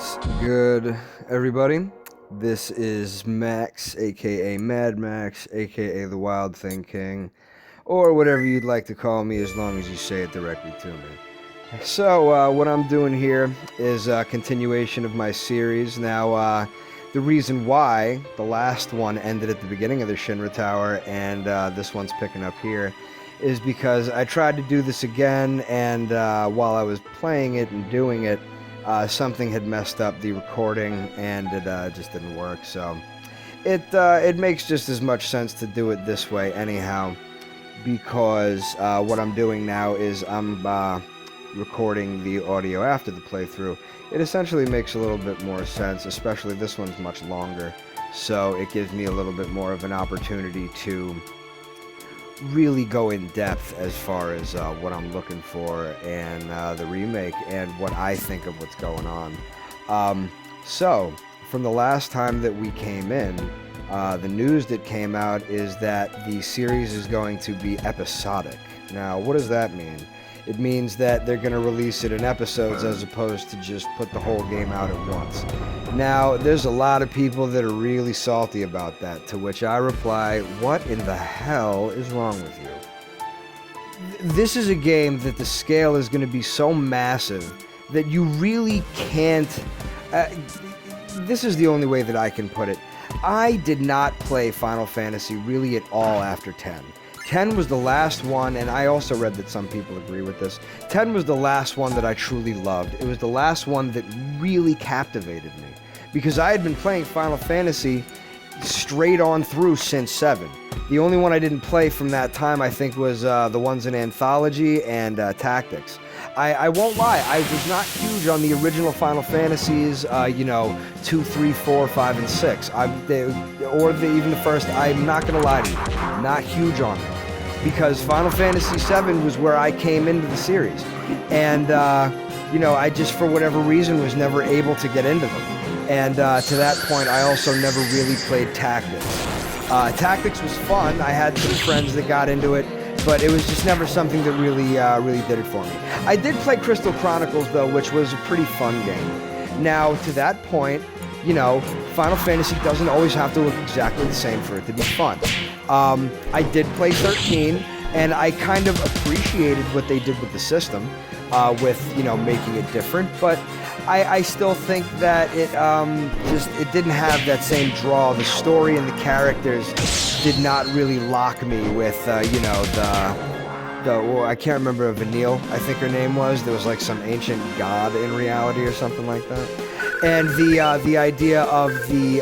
What's good, everybody? This is Max, aka Mad Max, aka the Wild Thing King, or whatever you'd like to call me as long as you say it directly to me. So, what I'm doing here is a continuation of my series. Now, the reason why the last one ended at the beginning of the Shinra Tower and this one's picking up here is because I tried to do this again, and while I was playing it and doing it, something had messed up the recording, and it just didn't work. So it makes just as much sense to do it this way anyhow, because what I'm doing now is I'm recording the audio after the playthrough. It essentially makes a little bit more sense, especially this one's much longer, so it gives me a little bit more of an opportunity to really go in depth as far as what I'm looking for and the remake and what I think of what's going on. So, from the last time that we came in, the news that came out is that the series is going to be episodic. Now, what does that mean? It means that they're going to release it in episodes as opposed to just put the whole game out at once. Now, there's a lot of people that are really salty about that, to which I reply, what in the hell is wrong with you? This is a game that the scale is going to be so massive that you really can't... this is the only way that I can put it. I did not play Final Fantasy really at all after 10. 10 was the last one, and I also read that some people agree with this. 10 was the last one that I truly loved. It was the last one that really captivated me, because I had been playing Final Fantasy straight on through since 7. The only one I didn't play from that time, I think, was the ones in Anthology and Tactics. I won't lie, I was not huge on the original Final Fantasies, 2, 3, 4, 5, and 6. Even the first, I'm not going to lie to you, not huge on them. Because Final Fantasy VII was where I came into the series. And, I just, for whatever reason, was never able to get into them. And to that point, I also never really played Tactics. Tactics was fun. I had some friends that got into it, but it was just never something that really did it for me. I did play Crystal Chronicles, though, which was a pretty fun game. Now, to that point, Final Fantasy doesn't always have to look exactly the same for it to be fun. I did play 13, and I kind of appreciated what they did with the system, with, making it different, but I still think that it didn't have that same draw. The story and the characters did not really lock me with, I can't remember, Vanille, I think her name was. There was like some ancient god in reality or something like that. And the idea of the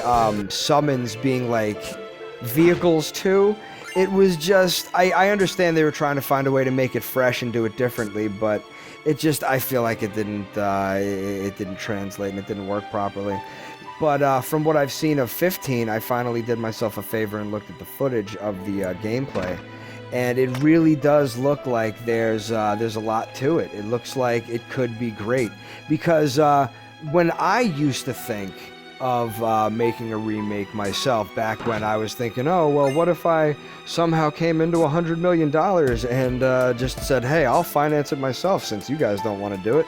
summons being like vehicles too, it was just, I understand they were trying to find a way to make it fresh and do it differently, but I feel like it didn't translate and it didn't work properly. But from what I've seen of 15, I finally did myself a favor and looked at the footage of the gameplay, and it really does look like there's a lot to it. It looks like it could be great, because when I used to think of making a remake myself, back when I was thinking, oh, well, what if I somehow came into $100 million and just said, hey, I'll finance it myself since you guys don't want to do it.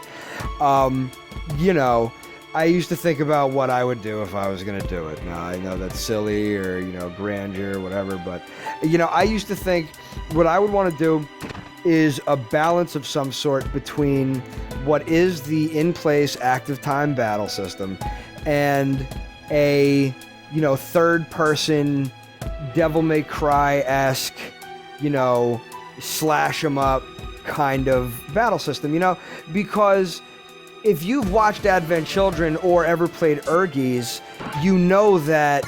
I used to think about what I would do if I was going to do it. Now, I know that's silly or, grandeur or whatever, but, I used to think what I would want to do is a balance of some sort between what is the in-place active time battle system and a, third-person Devil May Cry-esque, slash 'em up kind of battle system, because if you've watched Advent Children or ever played Urgies, you know that,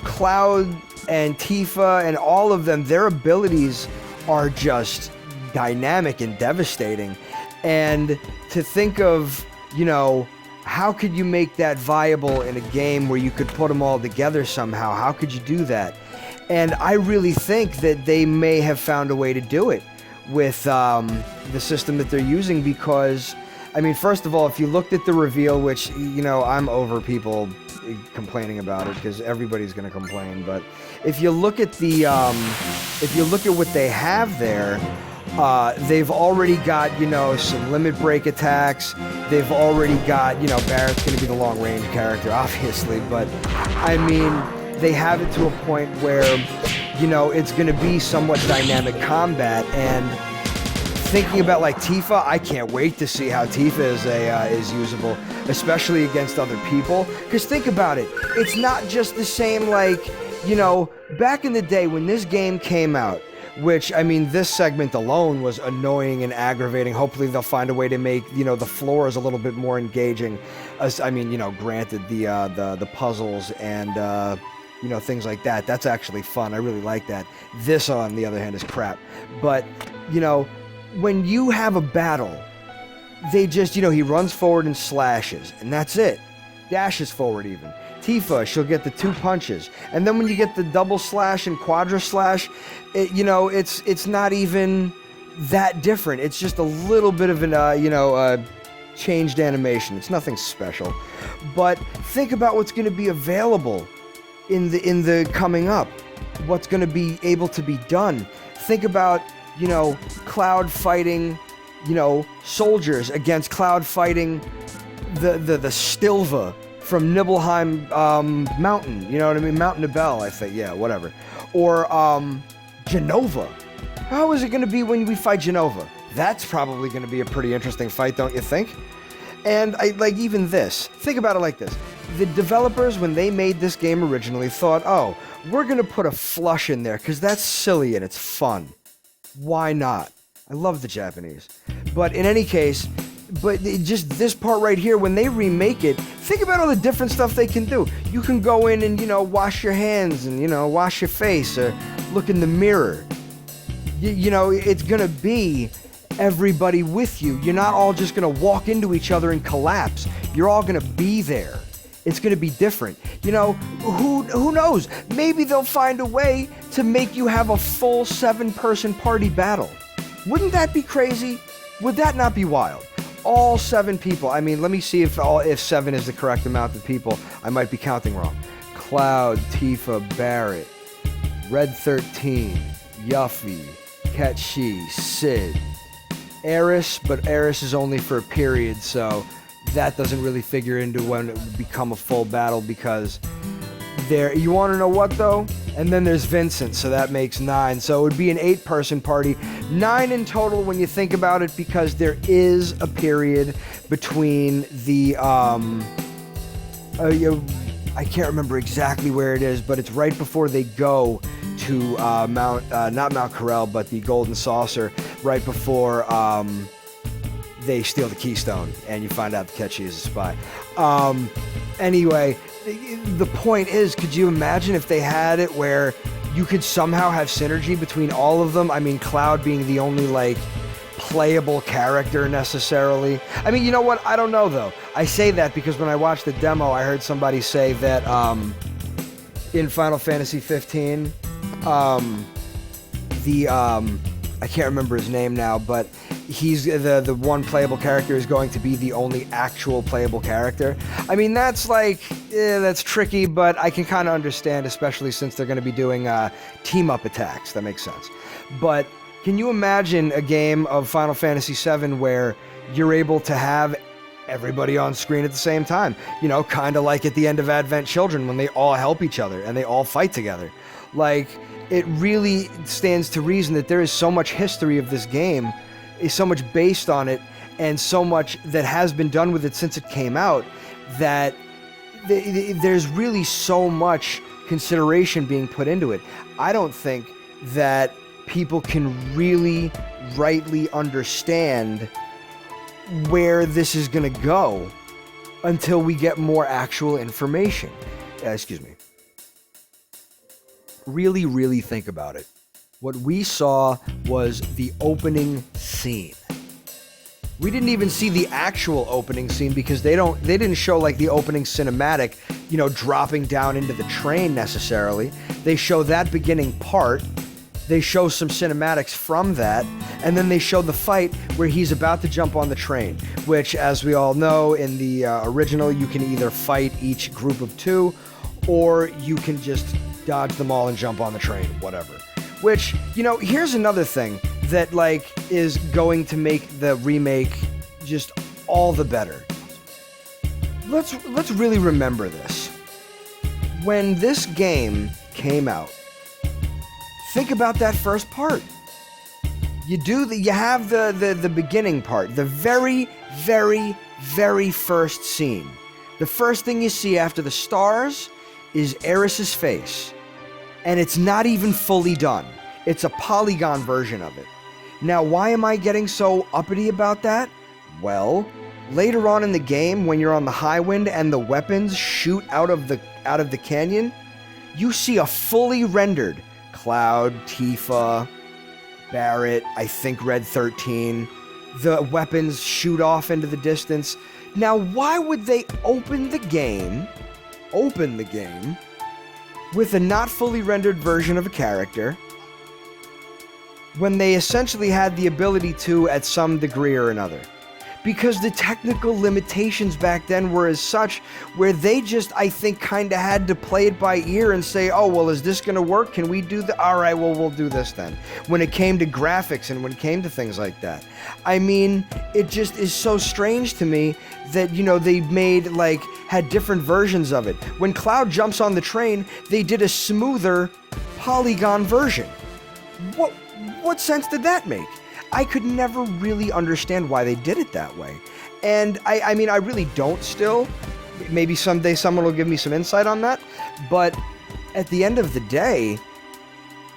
Cloud and Tifa and all of them, their abilities are just dynamic and devastating. And to think of, how could you make that viable in a game where you could put them all together somehow? How could you do that? And I really think that they may have found a way to do it with the system that they're using, because, first of all, if you looked at the reveal, which, I'm over people complaining about it because everybody's going to complain, but if you look at what they have there, They've already got, some limit break attacks. They've already got, Barrett's going to be the long range character, obviously, but I mean, they have it to a point where, it's going to be somewhat dynamic combat. And thinking about like Tifa, I can't wait to see how Tifa is usable, especially against other people. Because think about it, it's not just the same like, back in the day when this game came out, which, I mean, this segment alone was annoying and aggravating. Hopefully they'll find a way to make, the floors a little bit more engaging. I mean, granted, the puzzles and, things like that, that's actually fun. I really like that. This, on the other hand, is crap. But, when you have a battle, they just, he runs forward and slashes, and that's it. Dashes forward even. Tifa, she'll get the 2 punches. And then when you get the double slash and quadra slash, it's not even that different. It's just a little bit of an, changed animation. It's nothing special. But think about what's going to be available in the coming up. What's going to be able to be done. Think about, Cloud fighting, soldiers against Cloud fighting the Stilva from Nibelheim Mountain, you know what I mean? Mount Nibel, I think, yeah, whatever. Or Genova. How is it going to be when we fight Genova? That's probably going to be a pretty interesting fight, don't you think? And even this, think about it like this. The developers, when they made this game originally, thought, oh, we're going to put a flush in there because that's silly and it's fun. Why not? I love the Japanese. But in any case, just this part right here, when they remake it, think about all the different stuff they can do. You can go in and, wash your hands and, wash your face or look in the mirror. It's going to be everybody with you. You're not all just going to walk into each other and collapse. You're all going to be there. It's going to be different. Who knows? Maybe they'll find a way to make you have a full 7-person party battle. Wouldn't that be crazy? Would that not be wild? All 7 people. I mean, let me see if 7 is the correct amount of people. I might be counting wrong. Cloud, Tifa, Barrett, Red 13, Yuffie, Ketchi, Sid, Eris, but Eris is only for a period, so that doesn't really figure into when it would become a full battle because you want to know what though? And then there's Vincent, so that makes 9. So it would be an 8-person party. 9 in total when you think about it, because there is a period between the, I can't remember exactly where it is, but it's right before they go to not Mount Corel, but the Golden Saucer, right before they steal the Keystone, and you find out that Ketchi is a spy. Anyway, the point is, could you imagine if they had it where you could somehow have synergy between all of them? I mean, Cloud being the only, playable character necessarily. I mean, you know what? I don't know, though. I say that because when I watched the demo, I heard somebody say that in Final Fantasy 15, I can't remember his name now, but he's the one playable character is going to be the only actual playable character. I mean, that's that's tricky, but I can kind of understand, especially since they're going to be doing team-up attacks. That makes sense. But can you imagine a game of Final Fantasy VII where you're able to have everybody on screen at the same time? Kind of like at the end of Advent Children when they all help each other and they all fight together. It really stands to reason that there is so much history of this game, is so much based on it, and so much that has been done with it since it came out, that there's really so much consideration being put into it. I don't think that people can really rightly understand where this is going to go until we get more actual information. Excuse me. Really, really think about it. What we saw was the opening scene. We didn't even see the actual opening scene because they didn't show the opening cinematic, dropping down into the train necessarily. They show that beginning part. They show some cinematics from that, and then they show the fight where he's about to jump on the train, which, as we all know, in the original, you can either fight each group of 2, or you can just dodge them all and jump on the train, whatever. Which, here's another thing that like is going to make the remake just all the better. Let's really remember this. When this game came out, think about that first part. You have the beginning part, the very, very, very first scene. The first thing you see after the stars is Aeris's face. And it's not even fully done. It's a polygon version of it. Now, why am I getting so uppity about that? Well, later on in the game, when you're on the high wind and the weapons shoot out of the canyon, you see a fully rendered Cloud, Tifa, Barret, I think Red 13. The weapons shoot off into the distance. Now, why would they open the game with a not fully rendered version of a character when they essentially had the ability to at some degree or another? Because the technical limitations back then were as such where they just, I think, kind of had to play it by ear and say, oh, well, is this going to work? Can we do the... All right, well, we'll do this then. When it came to graphics and when it came to things like that. I mean, it just is so strange to me that, you know, they had different versions of it. When Cloud jumps on the train, they did a smoother polygon version. What sense did that make? I could never really understand why they did it that way. And I mean, I really don't still. Maybe someday someone will give me some insight on that. But at the end of the day,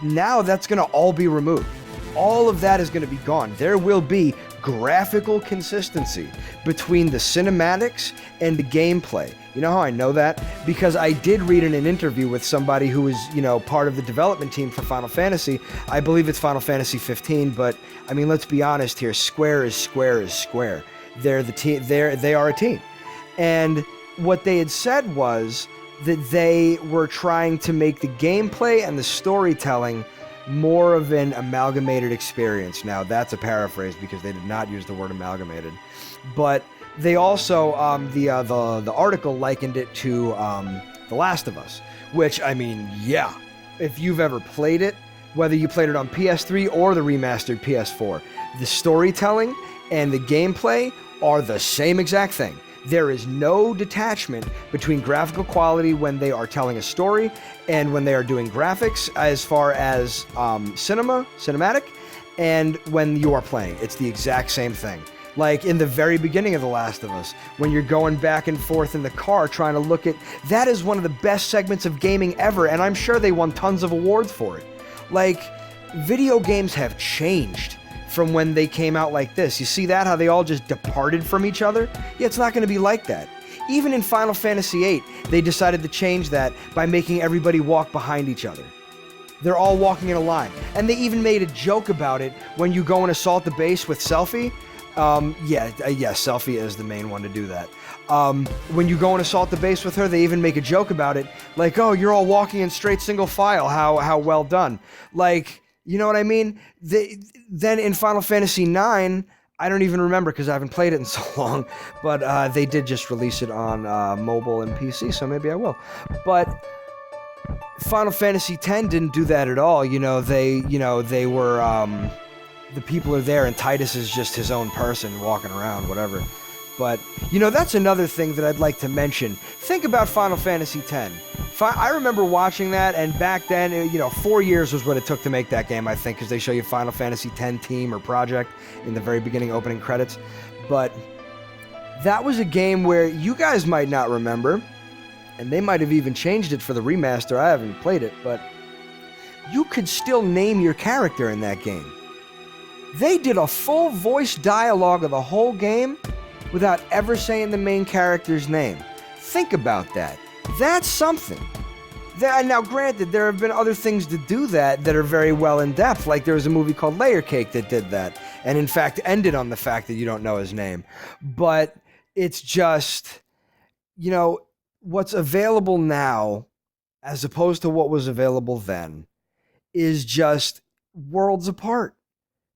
now that's going to all be removed. All of that is going to be gone. There will be graphical consistency between the cinematics and the gameplay. You know how I know that? Because I did read in an interview with somebody who was, you know, part of the development team for Final Fantasy. I believe it's Final Fantasy 15, but I mean, let's be honest here. Square is Square. They're the team. They are a team. And what they had said was that they were trying to make the gameplay and the storytelling more of an amalgamated experience. Now, that's a paraphrase because they did not use the word amalgamated. But they also, the article likened it to The Last of Us, which, I mean, yeah, if you've ever played it, whether you played it on PS3 or the remastered PS4, the storytelling and the gameplay are the same exact thing. There is no detachment between graphical quality when they are telling a story and when they are doing graphics as far as cinematic, and when you are playing. It's the exact same thing. Like in the very beginning of The Last of Us, when you're going back and forth in the car trying to look at... That is one of the best segments of gaming ever, and I'm sure they won tons of awards for it. Like, video games have changed from when they came out like this. You see that? How they all just departed from each other? Yeah, it's not going to be like that. Even in Final Fantasy VIII, they decided to change that by making everybody walk behind each other. They're all walking in a line. And they even made a joke about it when you go and assault the base with Selphie. Selphie is the main one to do that. When you go and assault the base with her, they even make a joke about it. Like, oh, you're all walking in straight single file. How well done. Like... You know what I mean? Then in Final Fantasy IX, I don't even remember because I haven't played it in so long, but they did just release it on mobile and PC, so maybe I will. But Final Fantasy X didn't do that at all. They were the people are there, and Titus is just his own person walking around, whatever. But, that's another thing that I'd like to mention. Think about Final Fantasy X. I remember watching that, and back then, 4 years was what it took to make that game, I think, because they show you Final Fantasy X team or project in the very beginning opening credits. But that was a game where you guys might not remember, and they might have even changed it for the remaster. I haven't played it, but you could still name your character in that game. They did a full voice dialogue of the whole game without ever saying the main character's name. Think about that. That's something. Now, granted, there have been other things to do that are very well in depth. Like there was a movie called Layer Cake that did that, and in fact ended on the fact that you don't know his name. But it's just, what's available now, as opposed to what was available then, is just worlds apart.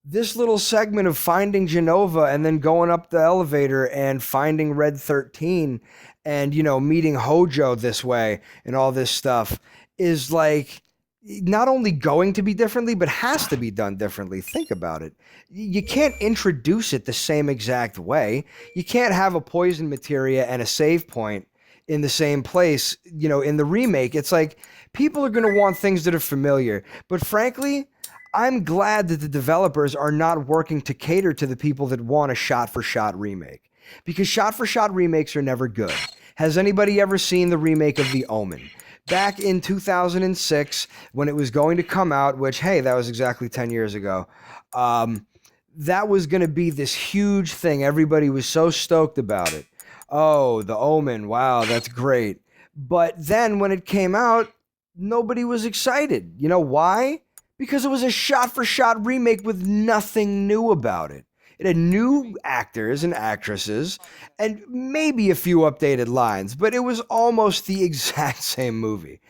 This little segment of finding Genova and then going up the elevator and finding Red 13 and, meeting Hojo this way and all this stuff is like, not only going to be differently, but has to be done differently. Think about it. You can't introduce it the same exact way. You can't have a poison materia and a save point in the same place, in the remake. It's like people are going to want things that are familiar. But frankly, I'm glad that the developers are not working to cater to the people that want a shot-for-shot remake. Because shot-for-shot remakes are never good. Has anybody ever seen the remake of The Omen? Back in 2006, when it was going to come out, which, hey, that was exactly 10 years ago, that was going to be this huge thing. Everybody was so stoked about it. Oh, The Omen, wow, that's great. But then when it came out, nobody was excited. You know why? Because it was a shot-for-shot remake with nothing new about it. It had new actors and actresses and maybe a few updated lines, but it was almost the exact same movie.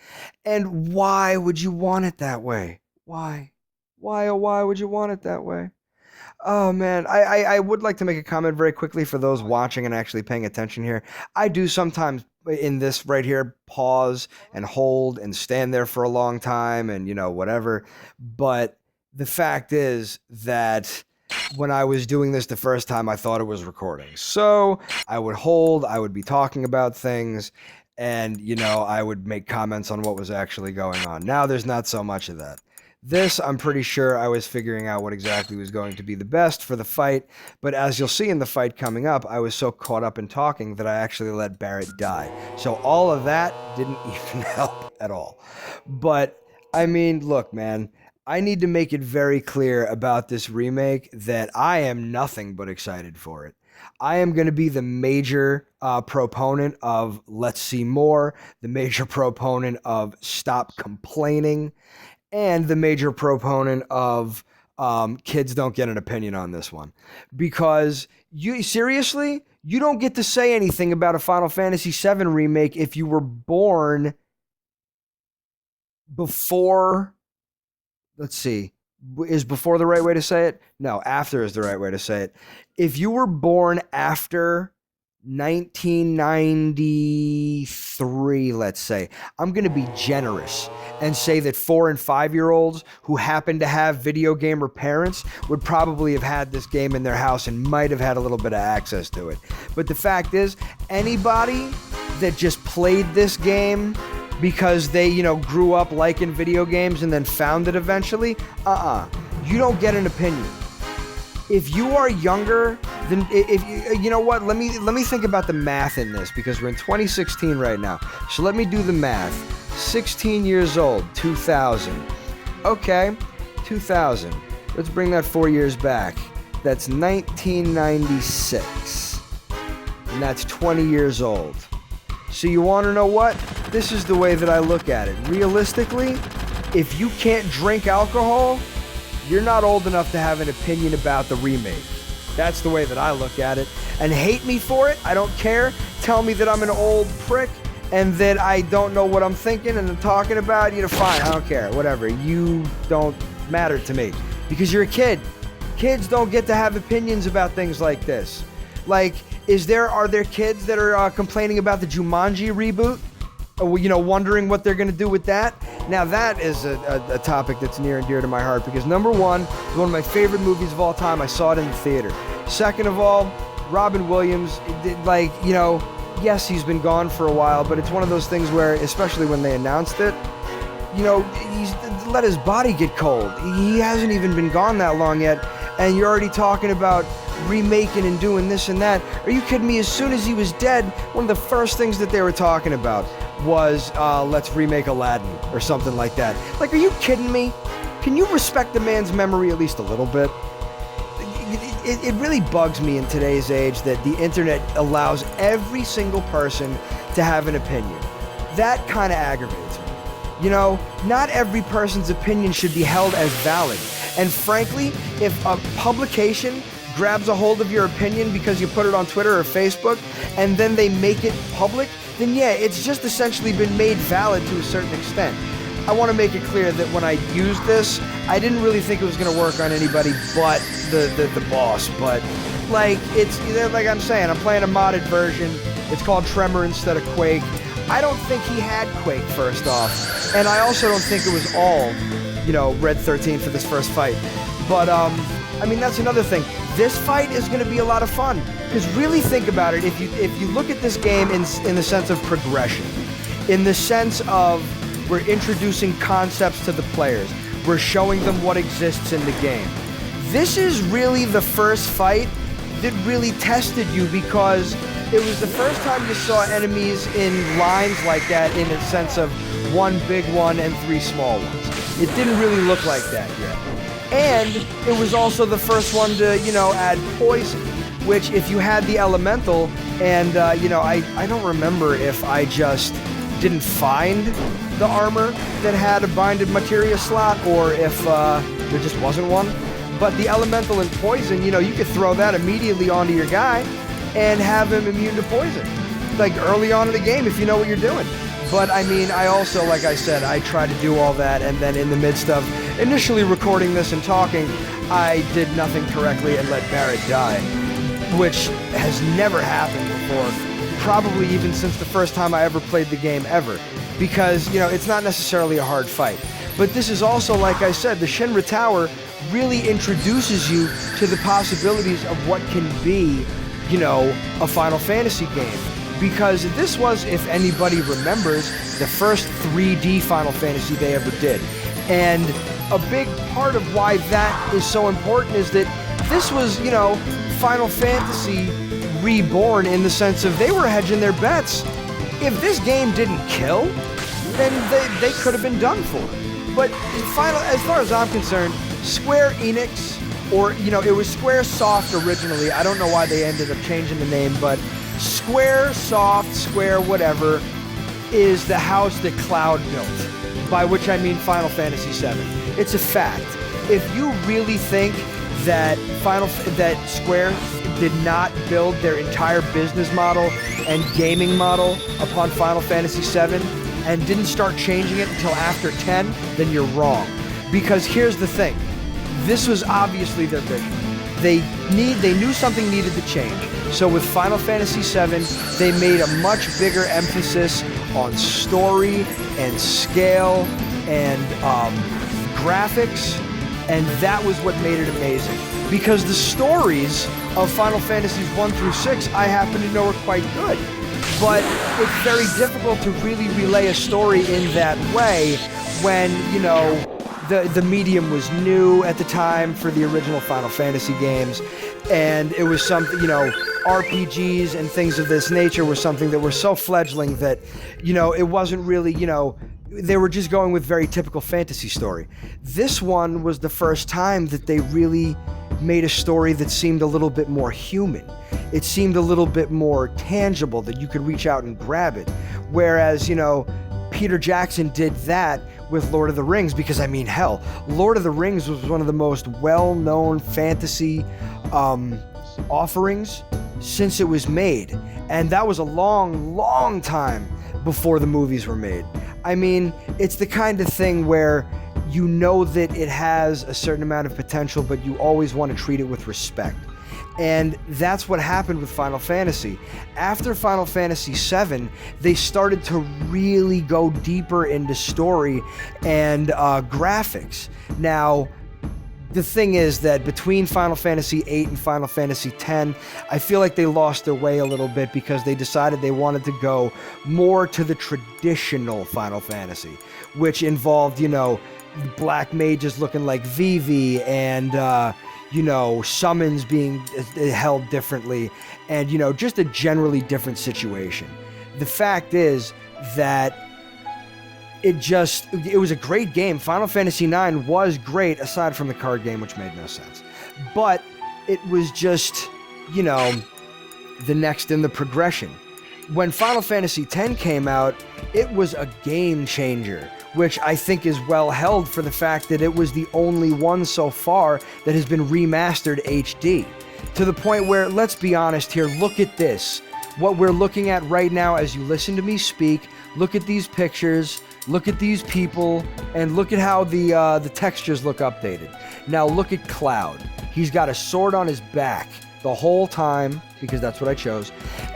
And why would you want it that way? Why? Why, oh, why would you want it that way? Oh, man. I would like to make a comment very quickly for those watching and actually paying attention here. I do sometimes in this right here pause and hold and stand there for a long time and, whatever. But the fact is that when I was doing this the first time, I thought it was recording. So I would hold, I would be talking about things, and, I would make comments on what was actually going on. Now there's not so much of that. This, I'm pretty sure I was figuring out what exactly was going to be the best for the fight, but as you'll see in the fight coming up, I was so caught up in talking that I actually let Barrett die. So all of that didn't even help at all. But, I mean, look, man, I need to make it very clear about this remake that I am nothing but excited for it. I am going to be the major proponent of let's see more, the major proponent of stop complaining, and the major proponent of kids don't get an opinion on this one. Because you don't get to say anything about a Final Fantasy VII remake if you were born before, let's see, is before the right way to say it? No, after is the right way to say it. If you were born after 1993, let's say, I'm going to be generous and say that 4 and 5-year-olds who happen to have video gamer parents would probably have had this game in their house and might have had a little bit of access to it. But the fact is, anybody that just played this game because they, grew up liking video games and then found it eventually, you don't get an opinion. If you are younger than, if you know what, let me think about the math in this, because we're in 2016 right now. So let me do the math. 16 years old, 2000. Okay, 2000. Let's bring that 4 years back. That's 1996. And that's 20 years old. So you want to know what? This is the way that I look at it. Realistically, if you can't drink alcohol, you're not old enough to have an opinion about the remake. That's the way that I look at it. And hate me for it, I don't care. Tell me that I'm an old prick and that I don't know what I'm thinking and I'm talking about, fine, I don't care, whatever. You don't matter to me because you're a kid. Kids don't get to have opinions about things like this. Like, are there kids that are complaining about the Jumanji reboot? Wondering what they're going to do with that? Now, that is a topic that's near and dear to my heart because, number one, it's one of my favorite movies of all time. I saw it in the theater. Second of all, Robin Williams, yes, he's been gone for a while, but it's one of those things where, especially when they announced it, he's let his body get cold. He hasn't even been gone that long yet, and you're already talking about remaking and doing this and that. Are you kidding me? As soon as he was dead, one of the first things that they were talking about was let's remake Aladdin or something like that. Like, are you kidding me? Can you respect the man's memory at least a little bit? It really bugs me in today's age that the internet allows every single person to have an opinion. That kind of aggravates me. Not every person's opinion should be held as valid. And frankly, if a publication grabs a hold of your opinion because you put it on Twitter or Facebook and then they make it public, then yeah, it's just essentially been made valid to a certain extent. I want to make it clear that when I used this, I didn't really think it was going to work on anybody but the boss. But like, it's like I'm saying, I'm playing a modded version. It's called Tremor instead of Quake. I don't think he had Quake, first off. And I also don't think it was all, Red 13 for this first fight. But, I mean, that's another thing. This fight is going to be a lot of fun. Because really think about it, if you look at this game in the sense of progression, in the sense of we're introducing concepts to the players, we're showing them what exists in the game. This is really the first fight that really tested you, because it was the first time you saw enemies in lines like that, in a sense of one big one and three small ones. It didn't really look like that yet. And it was also the first one to, add poison, which if you had the elemental, and, I don't remember if I just didn't find the armor that had a binded materia slot, or if there just wasn't one. But the elemental and poison, you could throw that immediately onto your guy and have him immune to poison, like early on in the game if you know what you're doing. But I mean, I also, like I said, I tried to do all that, and then in the midst of initially recording this and talking, I did nothing correctly and let Barrett die, which has never happened before, probably even since the first time I ever played the game ever, because, it's not necessarily a hard fight. But this is also, like I said, the Shinra Tower really introduces you to the possibilities of what can be, a Final Fantasy game. Because this was, if anybody remembers, the first 3D Final Fantasy they ever did. And a big part of why that is so important is that this was, Final Fantasy reborn, in the sense of they were hedging their bets. If this game didn't kill, then they could have been done for. But as far as I'm concerned, Square Enix, or, it was Square Soft originally. I don't know why they ended up changing the name, but Square Soft, Square whatever, is the house that Cloud built, by which I mean Final Fantasy VII. It's a fact. If you really think that Square did not build their entire business model and gaming model upon Final Fantasy VII and didn't start changing it until after 10, then you're wrong. Because here's the thing. This was obviously their vision. They knew something needed to change. So with Final Fantasy VII, they made a much bigger emphasis on story and scale and graphics, and that was what made it amazing. Because the stories of Final Fantasies 1 through 6, I happen to know, are quite good. But it's very difficult to really relay a story in that way when, the medium was new at the time for the original Final Fantasy games, and it was something, RPGs and things of this nature were something that were so fledgling that, it wasn't really, they were just going with very typical fantasy story. This one was the first time that they really made a story that seemed a little bit more human. It seemed a little bit more tangible, that you could reach out and grab it. Whereas, Peter Jackson did that with Lord of the Rings, because, I mean, hell, Lord of the Rings was one of the most well-known fantasy offerings since it was made. And that was a long, long time before the movies were made. I mean, it's the kind of thing where you know that it has a certain amount of potential, but you always want to treat it with respect. And that's what happened with Final Fantasy. After Final Fantasy VII, they started to really go deeper into story and graphics. Now, the thing is that between Final Fantasy VIII and Final Fantasy X, I feel like they lost their way a little bit, because they decided they wanted to go more to the traditional Final Fantasy, which involved, black mages looking like Vivi, and summons being held differently, and, just a generally different situation. The fact is that it was a great game. Final Fantasy IX was great, aside from the card game, which made no sense. But it was just, the next in the progression. When Final Fantasy X came out, it was a game changer, which I think is well held for the fact that it was the only one so far that has been remastered HD. To the point where, let's be honest here, look at this. What we're looking at right now as you listen to me speak, look at these pictures, look at these people, and look at how the textures look updated. Now look at Cloud. He's got a sword on his back the whole time, because that's what I chose,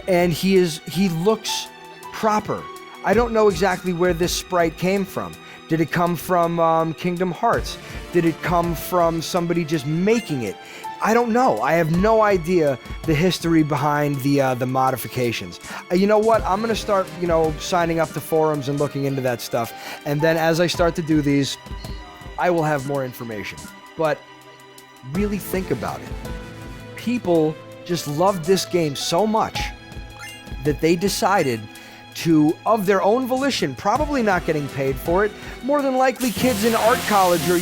and he looks proper. I don't know exactly where this sprite came from. Did it come from Kingdom Hearts? Did it come from somebody just making it? I don't know. I have no idea the history behind the modifications. You know what? I'm going to start, signing up to forums and looking into that stuff. And then as I start to do these, I will have more information. But really think about it. People just loved this game so much that they decided to, of their own volition, probably not getting paid for it, more than likely kids in art college or,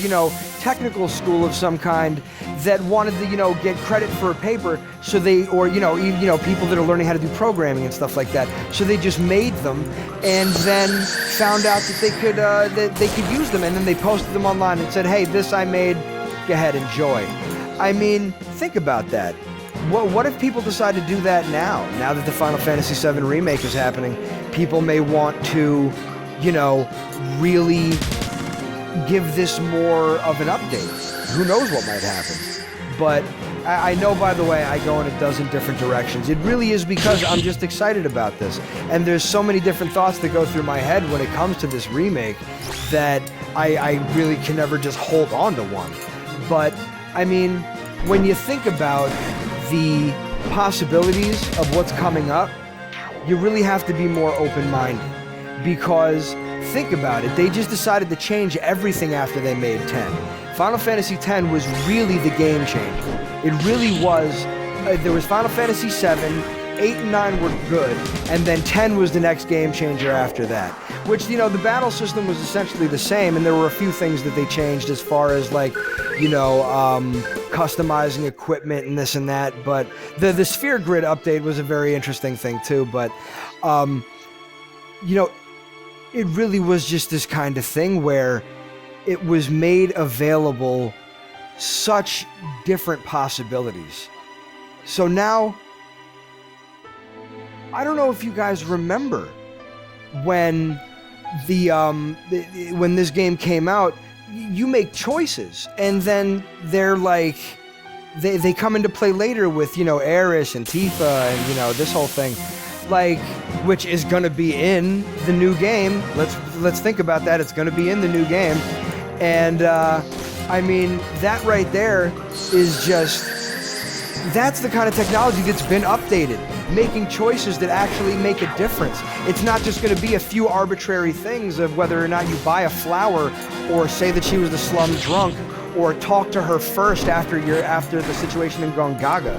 technical school of some kind that wanted to, get credit for a paper, so they, or, people that are learning how to do programming and stuff like that. So they just made them and then found out that they could use them, and then they posted them online and said, hey, this I made, go ahead, enjoy. I mean, think about that. What if people decide to do that now that the Final Fantasy VII Remake is happening? People may want to, really give this more of an update. Who knows what might happen? But I know, by the way, I go in a dozen different directions. It really is because I'm just excited about this. And there's so many different thoughts that go through my head when it comes to this remake that I really can never just hold on to one. But, I mean, when you think about the possibilities of what's coming up, you really have to be more open-minded, because think about it, they just decided to change everything after they made 10. Final Fantasy X was really the game changer. It really was. There was Final Fantasy VII, 8 and 9 were good, and then 10 was the next game changer after that. Which, the battle system was essentially the same, and there were a few things that they changed as far as, customizing equipment and this and that. But the Sphere Grid update was a very interesting thing too. But, it really was just this kind of thing where it was made available such different possibilities. So now, I don't know if you guys remember when when this game came out, you make choices, and then they're like, they come into play later with, Eris and Tifa and, this whole thing, which is gonna be in the new game. Let's think about that. It's gonna be in the new game. And, I mean, that right there is just, that's the kind of technology that's been updated, making choices that actually make a difference. It's not just going to be a few arbitrary things of whether or not you buy a flower, or say that she was the slum drunk, or talk to her first after the situation in Gongaga,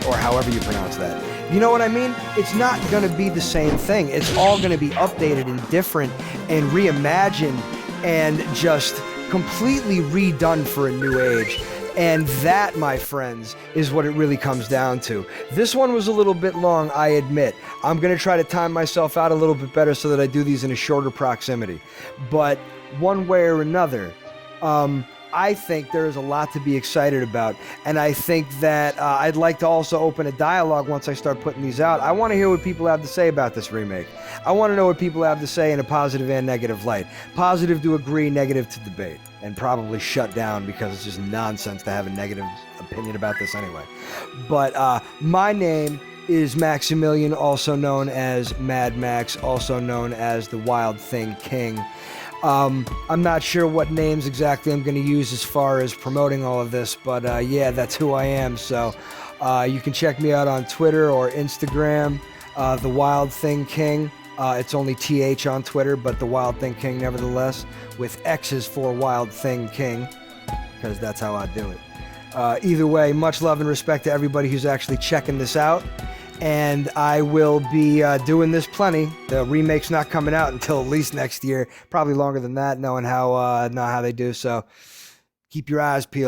or however you pronounce that. You know what I mean? It's not going to be the same thing. It's all going to be updated and different and reimagined and just completely redone for a new age. And that, my friends, is what it really comes down to. This one was a little bit long, I admit. I'm going to try to time myself out a little bit better so that I do these in a shorter proximity. But one way or another, I think there is a lot to be excited about. And I think that I'd like to also open a dialogue once I start putting these out. I want to hear what people have to say about this remake. I want to know what people have to say in a positive and negative light. Positive to agree, negative to debate. And probably shut down because it's just nonsense to have a negative opinion about this anyway. But my name is Maximilian, also known as Mad Max, also known as the Wild Thing King. I'm not sure what names exactly I'm going to use as far as promoting all of this, but yeah, that's who I am. So you can check me out on Twitter or Instagram, the Wild Thing King. It's only TH on Twitter, but the Wild Thing King nevertheless, with X's for Wild Thing King, because that's how I do it. Either way, much love and respect to everybody who's actually checking this out. And I will be doing this plenty. The remake's not coming out until at least next year, probably longer than that, knowing how they do. So keep your eyes peeled.